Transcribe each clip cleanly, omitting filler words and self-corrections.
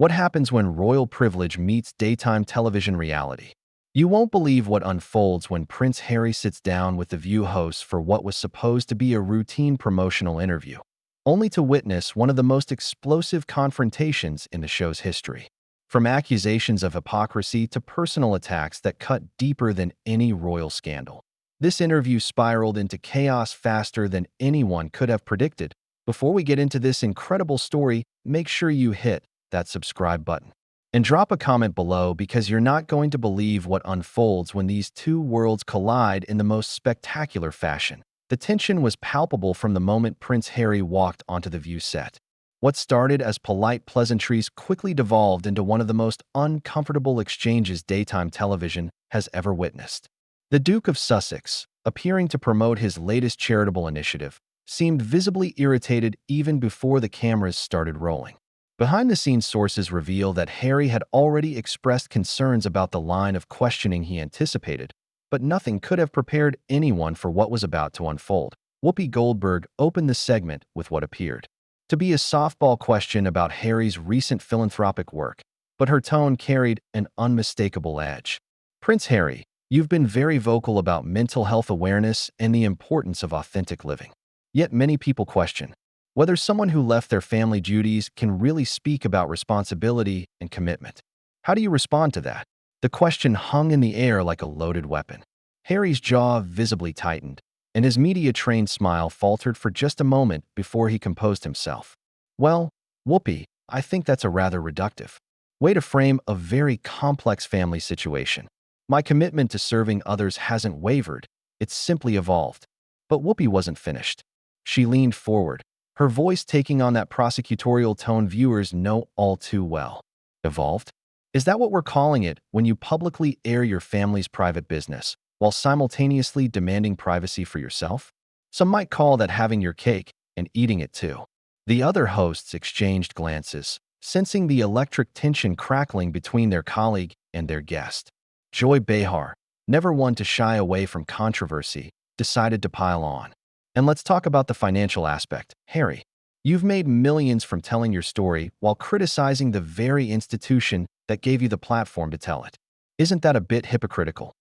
What happens when royal privilege meets daytime television reality? You won't believe what unfolds when Prince Harry sits down with the View hosts for what was supposed to be a routine promotional interview, only to witness one of the most explosive confrontations in the show's history. From accusations of hypocrisy to personal attacks that cut deeper than any royal scandal. This interview spiraled into chaos faster than anyone could have predicted. Before we get into this incredible story, make sure you hit that subscribe button and drop a comment below because you're not going to believe what unfolds when these two worlds collide in the most spectacular fashion. The tension was palpable from the moment Prince Harry walked onto the View set. What started as polite pleasantries quickly devolved into one of the most uncomfortable exchanges daytime television has ever witnessed. The Duke of Sussex, appearing to promote his latest charitable initiative, seemed visibly irritated even before the cameras started rolling. Behind-the-scenes sources reveal that Harry had already expressed concerns about the line of questioning he anticipated, but nothing could have prepared anyone for what was about to unfold. Whoopi Goldberg opened the segment with what appeared to be a softball question about Harry's recent philanthropic work, but her tone carried an unmistakable edge. Prince Harry, you've been very vocal about mental health awareness and the importance of authentic living. Yet many people question whether someone who left their family duties can really speak about responsibility and commitment. How do you respond to that? The question hung in the air like a loaded weapon. Harry's jaw visibly tightened, and his media-trained smile faltered for just a moment before he composed himself. Well, Whoopi, I think that's a rather reductive way to frame a very complex family situation. My commitment to serving others hasn't wavered, it's simply evolved. But Whoopi wasn't finished. She leaned forward, her voice taking on that prosecutorial tone viewers know all too well. Evolved? Is that what we're calling it when you publicly air your family's private business while simultaneously demanding privacy for yourself? Some might call that having your cake and eating it too. The other hosts exchanged glances, sensing the electric tension crackling between their colleague and their guest. Joy Behar, never one to shy away from controversy, decided to pile on. And let's talk about the financial aspect. Harry, you've made millions from telling your story while criticizing the very institution that gave you the platform to tell it. Isn't that a bit hypocritical?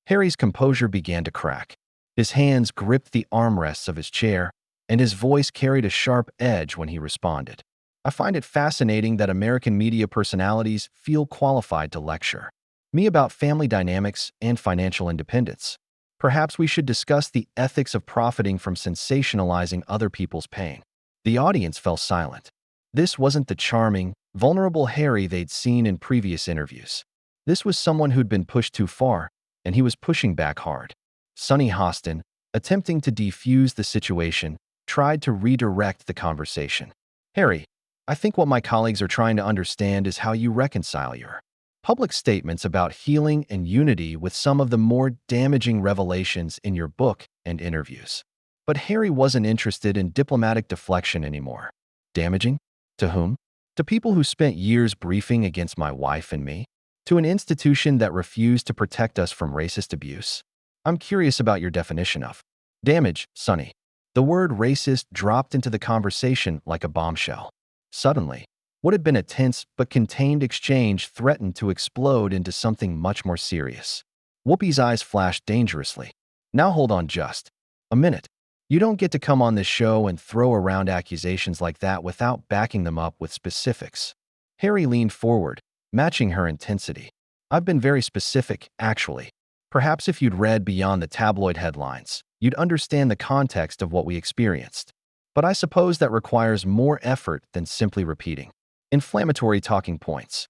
Harry's composure began to crack. His hands gripped the armrests of his chair, and his voice carried a sharp edge when he responded. I find it fascinating that American media personalities feel qualified to lecture me about family dynamics and financial independence. Perhaps we should discuss the ethics of profiting from sensationalizing other people's pain. The audience fell silent. This wasn't the charming, vulnerable Harry they'd seen in previous interviews. This was someone who'd been pushed too far, and he was pushing back hard. Sunny Hostin, attempting to defuse the situation, tried to redirect the conversation. Harry, I think what my colleagues are trying to understand is how you reconcile your public statements about healing and unity with some of the more damaging revelations in your book and interviews. But Harry wasn't interested in diplomatic deflection anymore. Damaging? To whom? To people who spent years briefing against my wife and me? To an institution that refused to protect us from racist abuse? I'm curious about your definition of damage, Sonny. The word racist dropped into the conversation like a bombshell. Suddenly, what had been a tense but contained exchange threatened to explode into something much more serious. Whoopi's eyes flashed dangerously. Now hold on just a minute. You don't get to come on this show and throw around accusations like that without backing them up with specifics. Harry leaned forward, matching her intensity. I've been very specific, actually. Perhaps if you'd read beyond the tabloid headlines, you'd understand the context of what we experienced. But I suppose that requires more effort than simply repeating inflammatory talking points.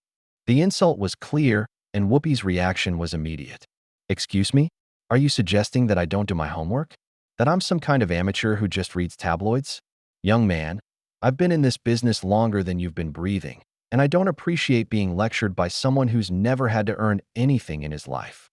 The insult was clear, and Whoopi's reaction was immediate. Excuse me? Are you suggesting that I don't do my homework? That I'm some kind of amateur who just reads tabloids? Young man, I've been in this business longer than you've been breathing, and I don't appreciate being lectured by someone who's never had to earn anything in his life.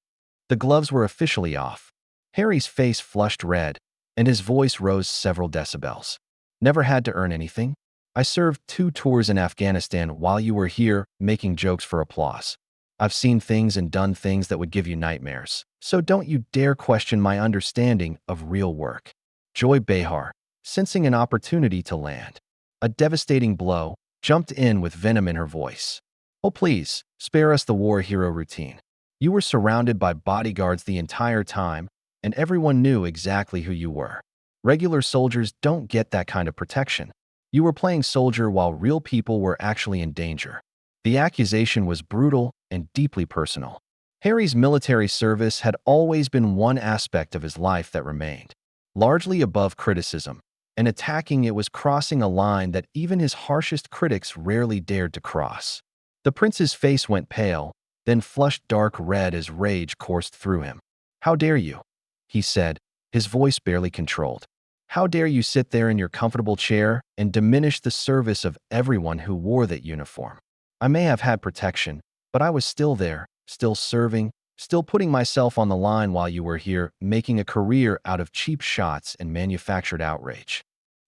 The gloves were officially off. Harry's face flushed red, and his voice rose several decibels. Never had to earn anything? I served 2 tours in Afghanistan while you were here making jokes for applause. I've seen things and done things that would give you nightmares, so don't you dare question my understanding of real work. Joy Behar, sensing an opportunity to land a devastating blow, jumped in with venom in her voice. Oh, please, spare us the war hero routine. You were surrounded by bodyguards the entire time, and everyone knew exactly who you were. Regular soldiers don't get that kind of protection. You were playing soldier while real people were actually in danger. The accusation was brutal and deeply personal. Harry's military service had always been one aspect of his life that remained, largely above criticism, and attacking it was crossing a line that even his harshest critics rarely dared to cross. The prince's face went pale, then flushed dark red as rage coursed through him. "How dare you?" he said, his voice barely controlled. "How dare you sit there in your comfortable chair and diminish the service of everyone who wore that uniform? I may have had protection, but I was still there, still serving, still putting myself on the line while you were here, making a career out of cheap shots and manufactured outrage."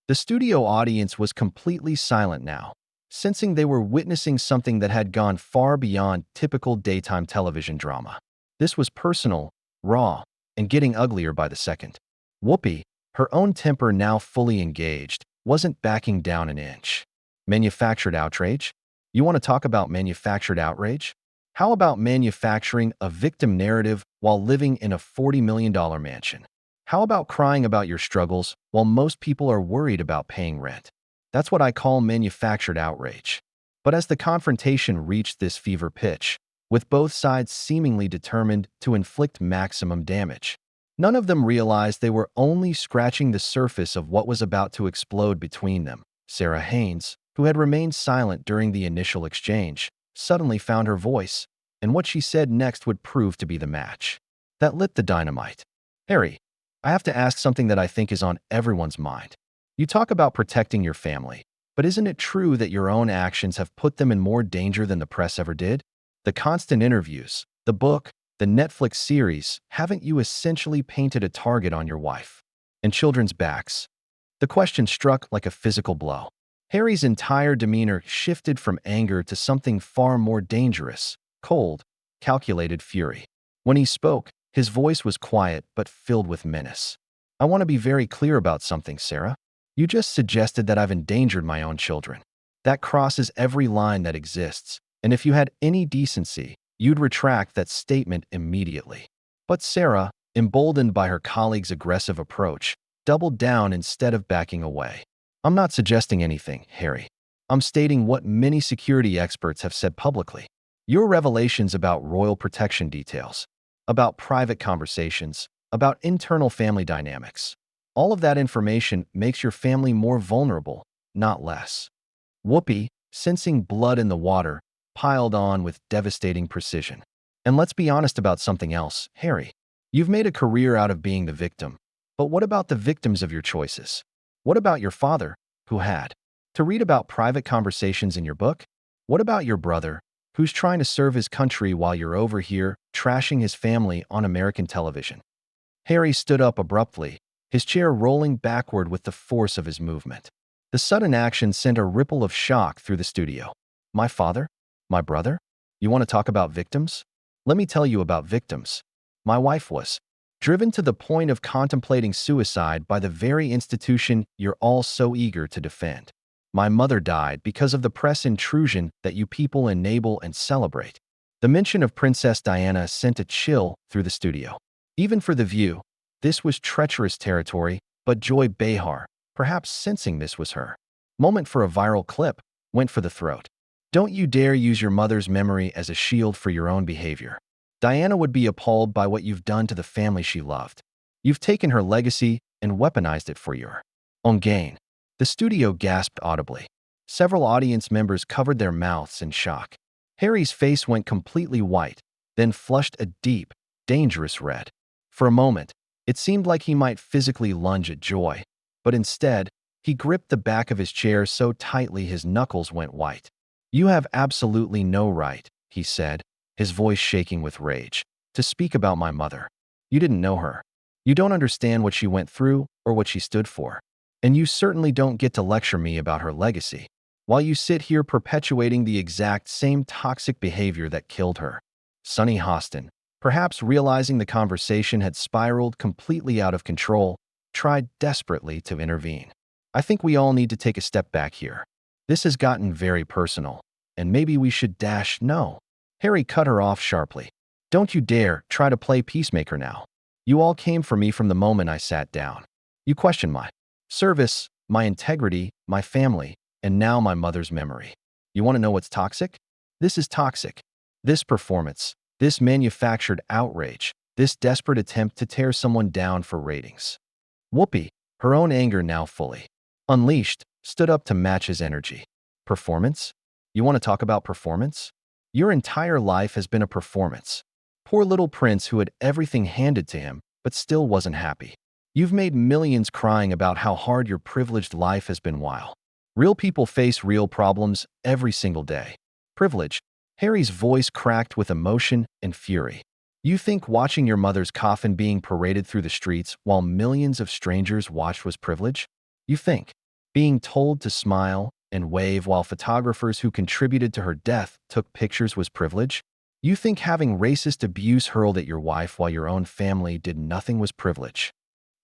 The studio audience was completely silent now, sensing they were witnessing something that had gone far beyond typical daytime television drama. This was personal, raw, and getting uglier by the second. Whoopi, her own temper now fully engaged, wasn't backing down an inch. Manufactured outrage? You want to talk about manufactured outrage? How about manufacturing a victim narrative while living in a $40 million mansion? How about crying about your struggles while most people are worried about paying rent? That's what I call manufactured outrage. But as the confrontation reached this fever pitch, with both sides seemingly determined to inflict maximum damage, none of them realized they were only scratching the surface of what was about to explode between them. Sarah Haynes, who had remained silent during the initial exchange, suddenly found her voice, and what she said next would prove to be the match that lit the dynamite. "Harry, I have to ask something that I think is on everyone's mind. You talk about protecting your family, but isn't it true that your own actions have put them in more danger than the press ever did? The constant interviews, the book, the Netflix series, haven't you essentially painted a target on your wife and children's backs?" The question struck like a physical blow. Harry's entire demeanor shifted from anger to something far more dangerous, cold, calculated fury. When he spoke, his voice was quiet but filled with menace. "I want to be very clear about something, Sarah. You just suggested that I've endangered my own children. That crosses every line that exists, and if you had any decency, you'd retract that statement immediately." But Sarah, emboldened by her colleague's aggressive approach, doubled down instead of backing away. "I'm not suggesting anything, Harry. I'm stating what many security experts have said publicly. Your revelations about royal protection details, about private conversations, about internal family dynamics, all of that information makes your family more vulnerable, not less." Whoopi, sensing blood in the water, piled on with devastating precision. "And let's be honest about something else, Harry. You've made a career out of being the victim. But what about the victims of your choices? What about your father, who had to read about private conversations in your book? What about your brother, who's trying to serve his country while you're over here trashing his family on American television?" Harry stood up abruptly, his chair rolling backward with the force of his movement. The sudden action sent a ripple of shock through the studio. "My father? My brother? You want to talk about victims? Let me tell you about victims. My wife was driven to the point of contemplating suicide by the very institution you're all so eager to defend. My mother died because of the press intrusion that you people enable and celebrate." The mention of Princess Diana sent a chill through the studio. Even for The View, this was treacherous territory, but Joy Behar, perhaps sensing this was her moment for a viral clip, went for the throat. "Don't you dare use your mother's memory as a shield for your own behavior. Diana would be appalled by what you've done to the family she loved. You've taken her legacy and weaponized it for your own gain." The studio gasped audibly. Several audience members covered their mouths in shock. Harry's face went completely white, then flushed a deep, dangerous red. For a moment, it seemed like he might physically lunge at Joy, but instead, he gripped the back of his chair so tightly his knuckles went white. "You have absolutely no right," he said, his voice shaking with rage, "to speak about my mother. You didn't know her. You don't understand what she went through or what she stood for. And you certainly don't get to lecture me about her legacy, while you sit here perpetuating the exact same toxic behavior that killed her." Sonny Hostin, perhaps realizing the conversation had spiraled completely out of control, tried desperately to intervene. "I think we all need to take a step back here. This has gotten very personal. and maybe we should dash no. Harry cut her off sharply. Don't you dare try to play peacemaker now. You all came for me from the moment I sat down. You questioned my service, my integrity, my family, and now my mother's memory. You want to know what's toxic? This is toxic. This performance, this manufactured outrage, this desperate attempt to tear someone down for ratings. Whoopi, her own anger now fully unleashed, stood up to match his energy. Performance? You want to talk about performance? Your entire life has been a performance. Poor little prince who had everything handed to him, but still wasn't happy. You've made millions crying about how hard your privileged life has been while real people face real problems every single day. Privilege. Harry's voice cracked with emotion and fury. You think watching your mother's coffin being paraded through the streets while millions of strangers watched was privilege? You think being told to smile and wave while photographers who contributed to her death took pictures was privilege? You think having racist abuse hurled at your wife while your own family did nothing was privilege?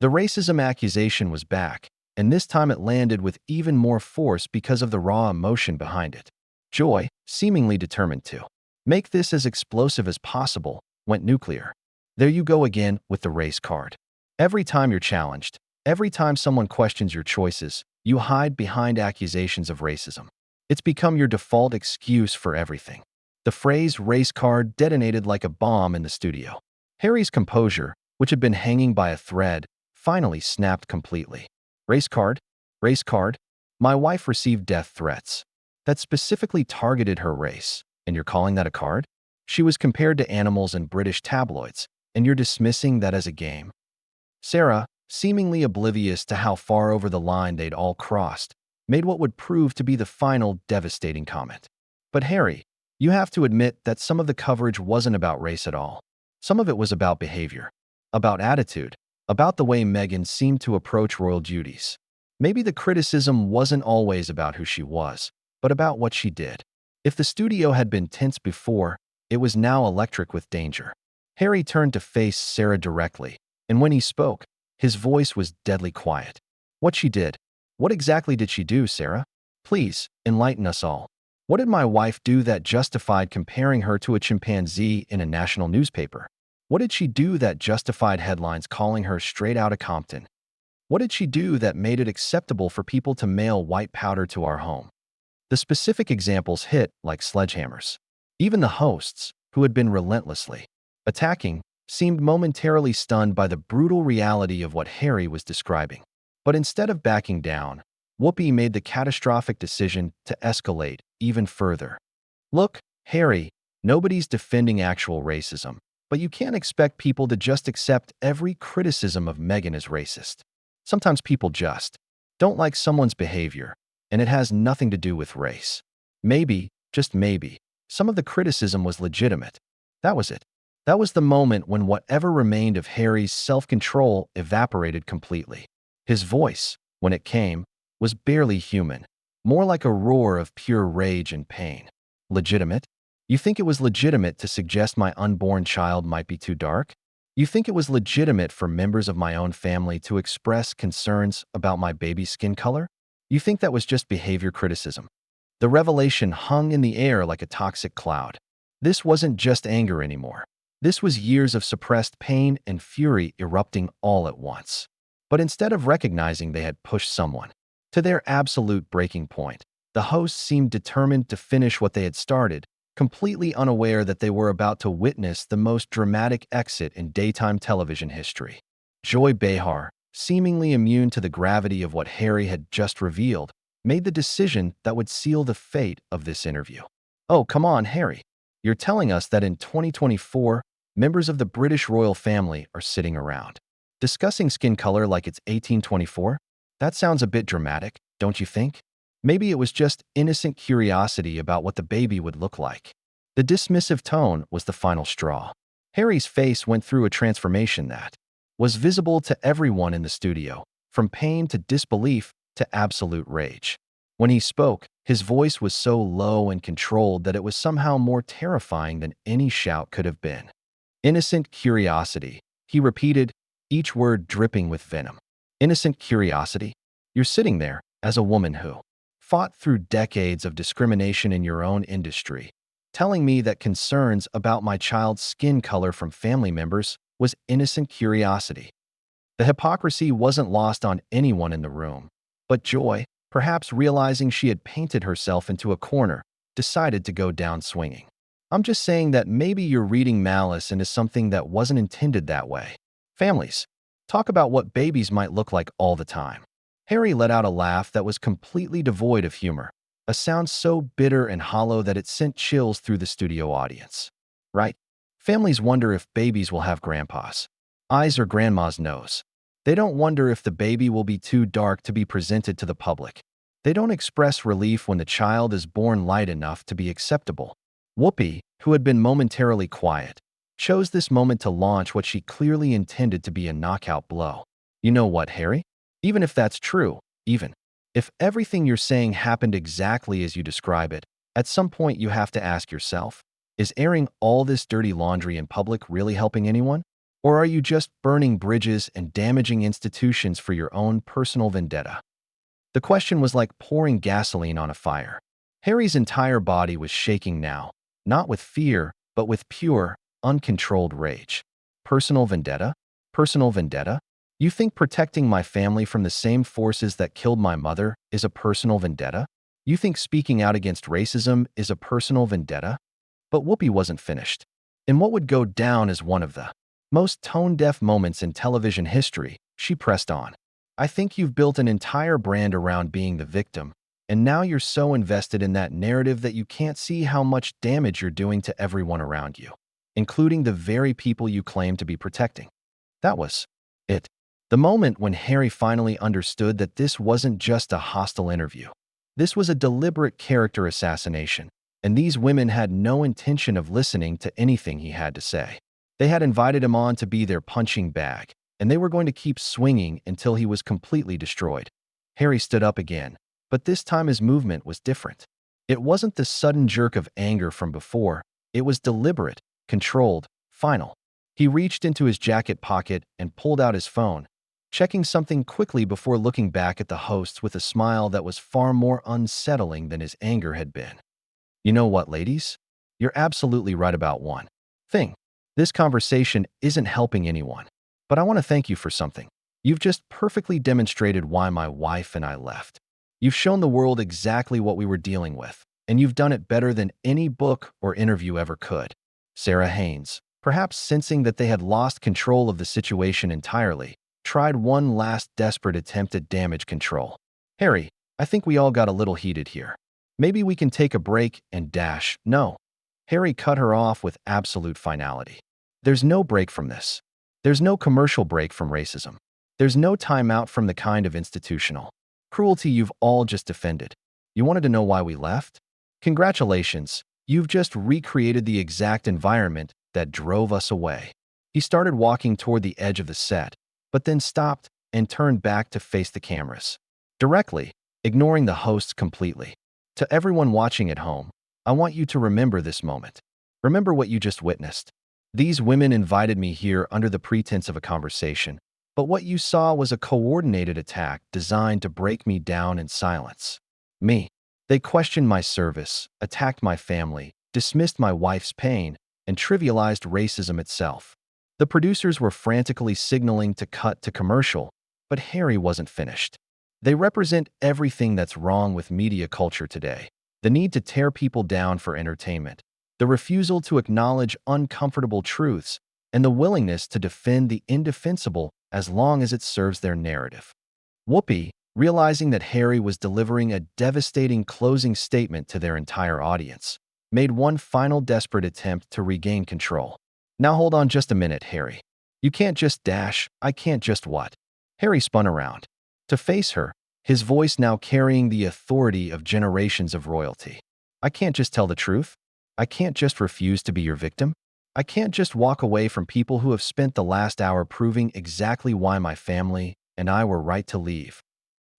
The racism accusation was back, and this time it landed with even more force because of the raw emotion behind it. Joy, seemingly determined to make this as explosive as possible, went nuclear. There you go again with the race card. Every time you're challenged, every time someone questions your choices, you hide behind accusations of racism. It's become your default excuse for everything. The phrase race card detonated like a bomb in the studio. Harry's composure, which had been hanging by a thread, finally snapped completely. Race card? Race card? My wife received death threats that specifically targeted her race, and you're calling that a card? She was compared to animals in British tabloids, and you're dismissing that as a game? Sarah, seemingly oblivious to how far over the line they'd all crossed, made what would prove to be the final devastating comment. But Harry, you have to admit that some of the coverage wasn't about race at all. Some of it was about behavior, about attitude, about the way Meghan seemed to approach royal duties. Maybe the criticism wasn't always about who she was, but about what she did. If the studio had been tense before, it was now electric with danger. Harry turned to face Sarah directly, and when he spoke, his voice was deadly quiet. What she did? What exactly did she do, Sarah? Please, enlighten us all. What did my wife do that justified comparing her to a chimpanzee in a national newspaper? What did she do that justified headlines calling her straight out of Compton? What did she do that made it acceptable for people to mail white powder to our home? The specific examples hit like sledgehammers. Even the hosts, who had been relentlessly attacking, seemed momentarily stunned by the brutal reality of what Harry was describing. But instead of backing down, Whoopi made the catastrophic decision to escalate even further. Look, Harry, nobody's defending actual racism, but you can't expect people to just accept every criticism of Meghan as racist. Sometimes people just don't like someone's behavior, and it has nothing to do with race. Maybe, just maybe, some of the criticism was legitimate. That was it. That was the moment when whatever remained of Harry's self-control evaporated completely. His voice, when it came, was barely human, more like a roar of pure rage and pain. Legitimate? You think it was legitimate to suggest my unborn child might be too dark? You think it was legitimate for members of my own family to express concerns about my baby's skin color? You think that was just behavior criticism? The revelation hung in the air like a toxic cloud. This wasn't just anger anymore. This was years of suppressed pain and fury erupting all at once. But instead of recognizing they had pushed someone to their absolute breaking point, the hosts seemed determined to finish what they had started, completely unaware that they were about to witness the most dramatic exit in daytime television history. Joy Behar, seemingly immune to the gravity of what Harry had just revealed, made the decision that would seal the fate of this interview. Oh, come on, Harry. You're telling us that in 2024, members of the British royal family are sitting around discussing skin color like it's 1824? That sounds a bit dramatic, don't you think? Maybe it was just innocent curiosity about what the baby would look like. The dismissive tone was the final straw. Harry's face went through a transformation that was visible to everyone in the studio, from pain to disbelief to absolute rage. When he spoke, his voice was so low and controlled that it was somehow more terrifying than any shout could have been. Innocent curiosity, he repeated, each word dripping with venom. Innocent curiosity? You're sitting there as a woman who fought through decades of discrimination in your own industry, telling me that concerns about my child's skin color from family members was innocent curiosity. The hypocrisy wasn't lost on anyone in the room, but Joy, perhaps realizing she had painted herself into a corner, decided to go down swinging. I'm just saying that maybe you're reading malice into something that wasn't intended that way. Families, talk about what babies might look like all the time. Harry let out a laugh that was completely devoid of humor, a sound so bitter and hollow that it sent chills through the studio audience. Right? Families wonder if babies will have grandpa's eyes or grandma's nose. They don't wonder if the baby will be too dark to be presented to the public. They don't express relief when the child is born light enough to be acceptable. Whoopi, who had been momentarily quiet, chose this moment to launch what she clearly intended to be a knockout blow. You know what, Harry? Even if that's true, even if everything you're saying happened exactly as you describe it, at some point you have to ask yourself, is airing all this dirty laundry in public really helping anyone? Or are you just burning bridges and damaging institutions for your own personal vendetta? The question was like pouring gasoline on a fire. Harry's entire body was shaking now, not with fear, but with pure, uncontrolled rage. Personal vendetta? Personal vendetta? You think protecting my family from the same forces that killed my mother is a personal vendetta? You think speaking out against racism is a personal vendetta? But Whoopi wasn't finished. In what would go down as one of the most tone-deaf moments in television history, she pressed on. I think you've built an entire brand around being the victim, and now you're so invested in that narrative that you can't see how much damage you're doing to everyone around you, including the very people you claim to be protecting. That was it. The moment when Harry finally understood that this wasn't just a hostile interview. This was a deliberate character assassination, and these women had no intention of listening to anything he had to say. They had invited him on to be their punching bag, and they were going to keep swinging until he was completely destroyed. Harry stood up again, but this time his movement was different. It wasn't the sudden jerk of anger from before. It was deliberate, controlled, final. He reached into his jacket pocket and pulled out his phone, checking something quickly before looking back at the hosts with a smile that was far more unsettling than his anger had been. You know what, ladies? You're absolutely right about one thing. This conversation isn't helping anyone. But I want to thank you for something. You've just perfectly demonstrated why my wife and I left. You've shown the world exactly what we were dealing with, and you've done it better than any book or interview ever could. Sarah Haynes, perhaps sensing that they had lost control of the situation entirely, tried one last desperate attempt at damage control. Harry, I think we all got a little heated here. Maybe we can take a break and dash. No. Harry cut her off with absolute finality. There's no break from this. There's no commercial break from racism. There's no time out from the kind of institutional cruelty you've all just defended. You wanted to know why we left? Congratulations, you've just recreated the exact environment that drove us away. He started walking toward the edge of the set, but then stopped and turned back to face the cameras, directly, ignoring the hosts completely. To everyone watching at home, I want you to remember this moment. Remember what you just witnessed. These women invited me here under the pretense of a conversation, but what you saw was a coordinated attack designed to break me down in silence. Me. They questioned my service, attacked my family, dismissed my wife's pain, and trivialized racism itself. The producers were frantically signaling to cut to commercial, but Harry wasn't finished. They represent everything that's wrong with media culture today. The need to tear people down for entertainment, the refusal to acknowledge uncomfortable truths, and the willingness to defend the indefensible as long as it serves their narrative. Whoopi, realizing that Harry was delivering a devastating closing statement to their entire audience, made one final desperate attempt to regain control. Now hold on just a minute, Harry. You can't just dash, I can't just what? Harry spun around to face her, his voice now carrying the authority of generations of royalty. I can't just tell the truth. I can't just refuse to be your victim. I can't just walk away from people who have spent the last hour proving exactly why my family and I were right to leave.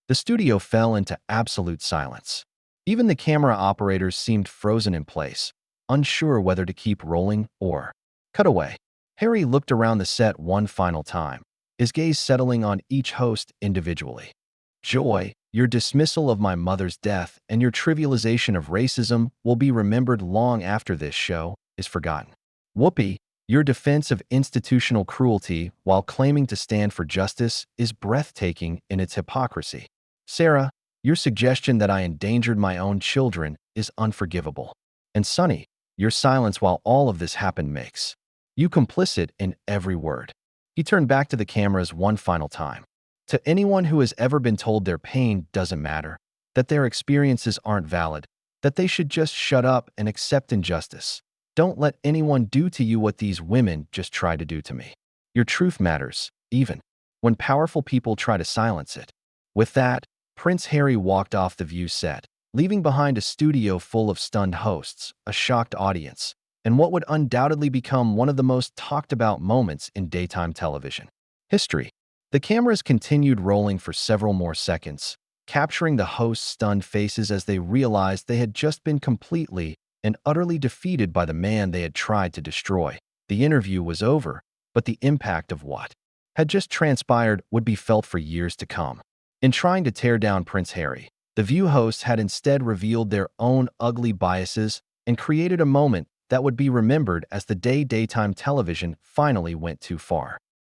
The studio fell into absolute silence. Even the camera operators seemed frozen in place, unsure whether to keep rolling or cut away. Harry looked around the set one final time, his gaze settling on each host individually. Joy, your dismissal of my mother's death and your trivialization of racism will be remembered long after this show is forgotten. Whoopi, your defense of institutional cruelty while claiming to stand for justice is breathtaking in its hypocrisy. Sarah, your suggestion that I endangered my own children is unforgivable. And Sunny, your silence while all of this happened makes you complicit in every word. He turned back to the cameras one final time. To anyone who has ever been told their pain doesn't matter, that their experiences aren't valid, that they should just shut up and accept injustice, don't let anyone do to you what these women just tried to do to me. Your truth matters, even when powerful people try to silence it. With that, Prince Harry walked off the View set, leaving behind a studio full of stunned hosts, a shocked audience, and what would undoubtedly become one of the most talked about moments in daytime television history. The cameras continued rolling for several more seconds, capturing the hosts' stunned faces as they realized they had just been completely and utterly defeated by the man they had tried to destroy. The interview was over, but the impact of what had just transpired would be felt for years to come. In trying to tear down Prince Harry, the View hosts had instead revealed their own ugly biases and created a moment that would be remembered as the day daytime television finally went too far.